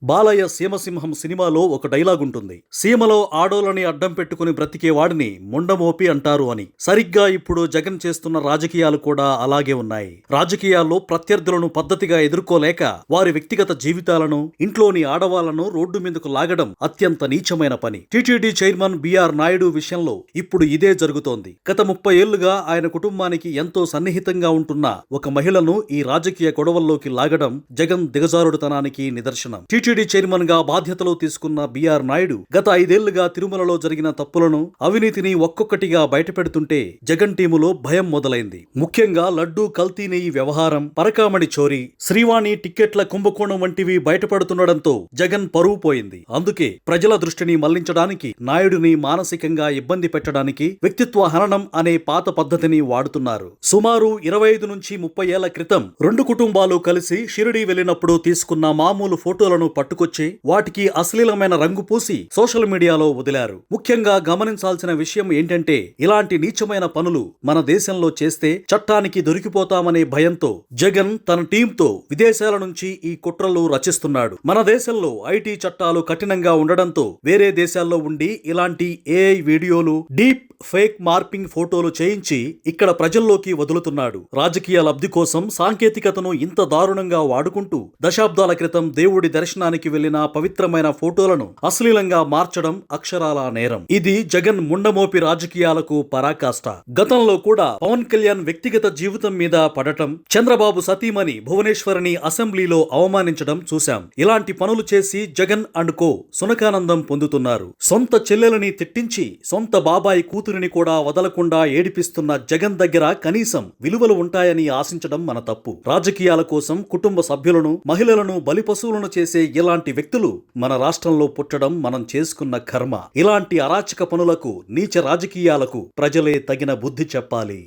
బాలయ్య సీమసింహం సినిమాలో ఒక డైలాగ్ ఉంటుంది. సీమలో ఆడోళ్ళని అడ్డం పెట్టుకుని బ్రతికేవాడిని ముండమోపి అంటారు అని. సరిగ్గా ఇప్పుడు జగన్ చేస్తున్న రాజకీయాలు కూడా అలాగే ఉన్నాయి. రాజకీయాల్లో ప్రత్యర్థులను పద్ధతిగా ఎదుర్కోలేక వారి వ్యక్తిగత జీవితాలను, ఇంట్లోని ఆడవాళ్లను రోడ్డు మీదకు లాగడం అత్యంత నీచమైన పని. టీటీడీ చైర్మన్ బిఆర్ నాయుడు విషయంలో ఇప్పుడు ఇదే జరుగుతోంది. గత 30 ఏళ్లుగా ఆయన కుటుంబానికి ఎంతో సన్నిహితంగా ఉంటున్న ఒక మహిళను ఈ రాజకీయ గొడవల్లోకి లాగడం జగన్ దిగజారుడుతనానికి నిదర్శనం. టీటీడీ చైర్మన్ గా బాధ్యతలు తీసుకున్న బిఆర్ నాయుడు గత 5 ఏళ్లుగా తిరుమలలో జరిగిన తప్పులను, అవినీతిని ఒక్కొక్కటిగా బయటపెడుతుంటే జగన్ టీములో భయం మొదలైంది. ముఖ్యంగా లడ్డూ కల్తీ నెయ్యి వ్యవహారం, పరకామణి చోరీ, శ్రీవాణి టిక్కెట్ల కుంభకోణం వంటివి బయటపడుతుండడంతో జగన్ పరువు పోయింది. అందుకే ప్రజల దృష్టిని మళ్లించడానికి, నాయుడిని మానసికంగా ఇబ్బంది పెట్టడానికి వ్యక్తిత్వ హననం అనే పాత పద్ధతిని వాడుతున్నారు. సుమారు 25 నుంచి 30 ఏళ్ల క్రితం 2 కుటుంబాలు కలిసి షిరిడీ వెళ్లినప్పుడు తీసుకున్న మామూలు ఫోటోలను పట్టుకొచ్చి వాటికి అశ్లీలమైన రంగు పూసి సోషల్ మీడియాలో వదిలారు. ముఖ్యంగా గమనించాల్సిన విషయం ఏంటంటే, ఇలాంటి నీచమైన పనులు మన దేశంలో చేస్తే చట్టానికి దొరికిపోతామనే భయంతో జగన్ తన టీంతో విదేశాల నుంచి ఈ కుట్రలు రచిస్తున్నాడు. మన దేశంలో ఐటీ చట్టాలు కఠినంగా ఉండడంతో వేరే దేశాల్లో ఉండి ఇలాంటి ఏఐ వీడియోలు, డీప్ ఫేక్ మార్పింగ్ ఫోటోలు చేయించి ఇక్కడ ప్రజల్లోకి వదులుతున్నాడు. రాజకీయ లబ్ధి కోసం సాంకేతికతను ఇంత దారుణంగా వాడుకుంటూ దశాబ్దాల క్రితం దేవుడి దర్శనానికి వెళ్లిన పవిత్రమైన ఫోటోలను అశ్లీలంగా మార్చడం అక్షరాల నేరం. ఇది జగన్ ముండమోపి రాజకీయాలకు పరాకాష్ట. గతంలో కూడా పవన్ కళ్యాణ్ వ్యక్తిగత జీవితం మీద పడటం, చంద్రబాబు సతీమణి భువనేశ్వరిని అసెంబ్లీలో అవమానించడం చూశాం. ఇలాంటి పనులు చేసి జగన్ అండ్ కో సునకానందం పొందుతున్నారు. సొంత చెల్లెలని తిట్టించి సొంత బాబాయి కూతురిని కూడా వదలకుండా ఏడిపిస్తున్న జగన్ దగ్గర కనీసం విలువలు ఉంటాయని ఆశించడం మన తప్పు. రాజకీయాల కోసం కుటుంబ సభ్యులను, మహిళలను బలిపశువులను చేసే ఇలాంటి వ్యక్తులు మన రాష్ట్రంలో పుట్టడం మనం చేసుకున్న కర్మ. ఇలాంటి అరాచక పనులకు, నీచ రాజకీయాలకు ప్రజలే తగిన బుద్ధి చెప్పాలి.